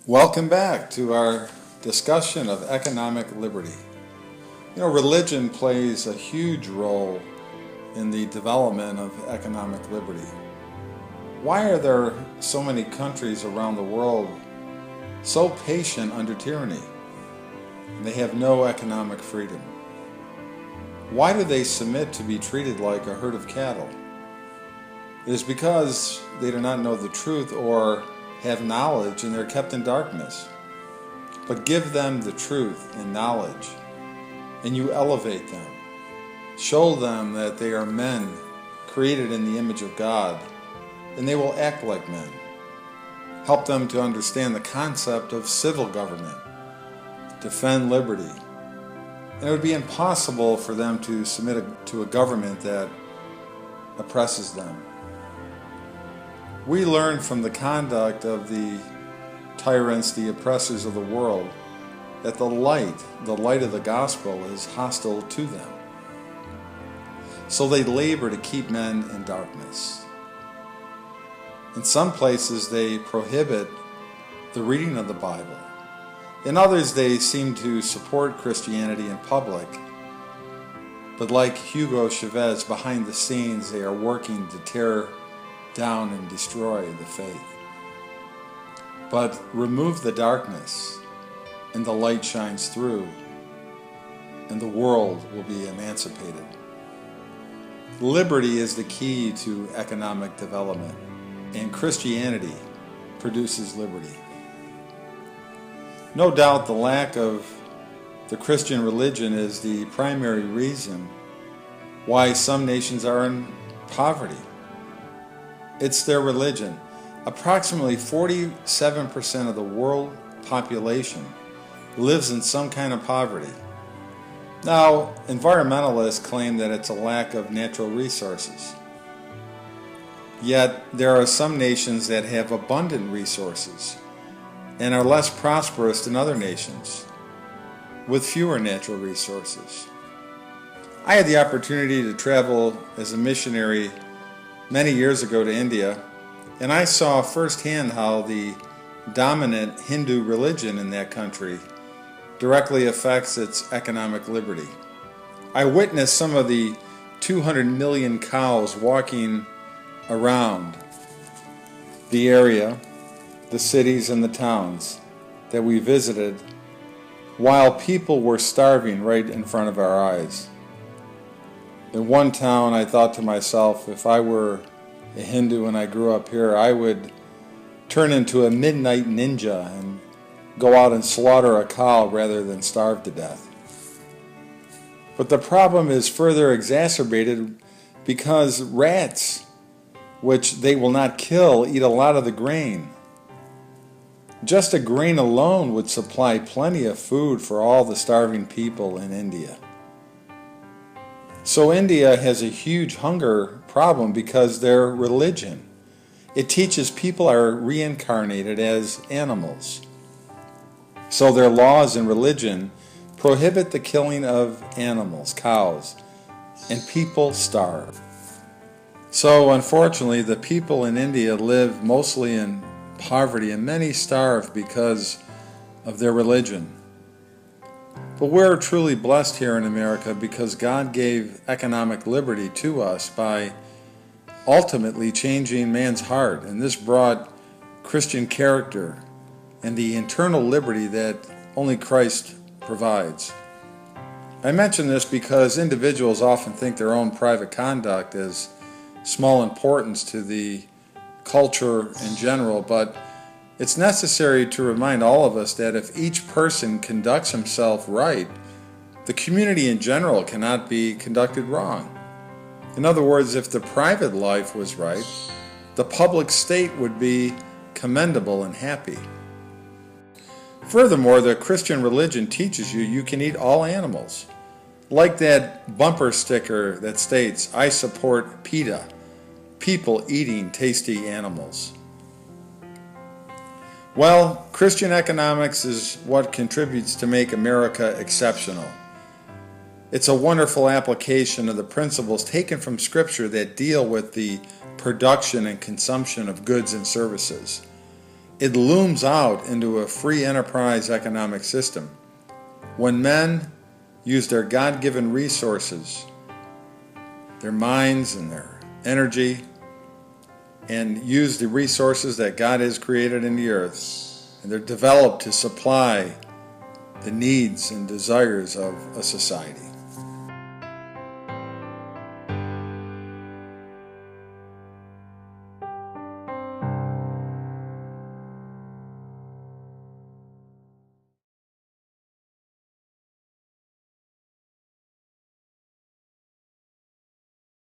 Welcome back to our discussion of economic liberty. Religion plays a huge role in the development of economic liberty. Why are there so many countries around the world so patient under tyranny? They have no economic freedom. Why do they submit to be treated like a herd of cattle? It is because they do not know the truth or have knowledge and they're kept in darkness. But give them the truth and knowledge, and you elevate them. Show them that they are men created in the image of God, and they will act like men. Help them to understand the concept of civil government, defend liberty. And it would be impossible for them to submit to a government that oppresses them. We learn from the conduct of the tyrants, the oppressors of the world, that the light of the gospel is hostile to them. So they labor to keep men in darkness. In some places they prohibit the reading of the Bible. In others they seem to support Christianity in public. But like Hugo Chavez, behind the scenes they are working to tear down and destroy the faith. But remove the darkness, and the light shines through, and the world will be emancipated. Liberty is the key to economic development, and Christianity produces liberty. No doubt the lack of the Christian religion is the primary reason why some nations are in poverty. It's their religion. Approximately 47% of the world population lives in some kind of poverty. Now, environmentalists claim that it's a lack of natural resources. Yet, there are some nations that have abundant resources and are less prosperous than other nations with fewer natural resources. I had the opportunity to travel as a missionary many years ago to India, and I saw firsthand how the dominant Hindu religion in that country directly affects its economic liberty. I witnessed some of the 200 million cows walking around the area, the cities and the towns that we visited, while people were starving right in front of our eyes. In one town, I thought to myself, if I were a Hindu and I grew up here, I would turn into a midnight ninja and go out and slaughter a cow rather than starve to death. But the problem is further exacerbated because rats, which they will not kill, eat a lot of the grain. Just a grain alone would supply plenty of food for all the starving people in India. So India has a huge hunger problem because their religion, it teaches people are reincarnated as animals. So their laws and religion prohibit the killing of animals, cows, and people starve. So unfortunately, the people in India live mostly in poverty, and many starve because of their religion. But we're truly blessed here in America because God gave economic liberty to us by ultimately changing man's heart, and this brought Christian character and the internal liberty that only Christ provides. I mention this because individuals often think their own private conduct is small importance to the culture in general, but it's necessary to remind all of us that if each person conducts himself right, the community in general cannot be conducted wrong. In other words, if the private life was right, the public state would be commendable and happy. Furthermore, the Christian religion teaches you can eat all animals. Like that bumper sticker that states, "I support PETA," people eating tasty animals. Well, Christian economics is what contributes to make America exceptional. It's a wonderful application of the principles taken from Scripture that deal with the production and consumption of goods and services. it looms out into a free enterprise economic system. When men use their God-given resources, their minds and their energy, and use the resources that God has created in the earth, and they're developed to supply the needs and desires of a society.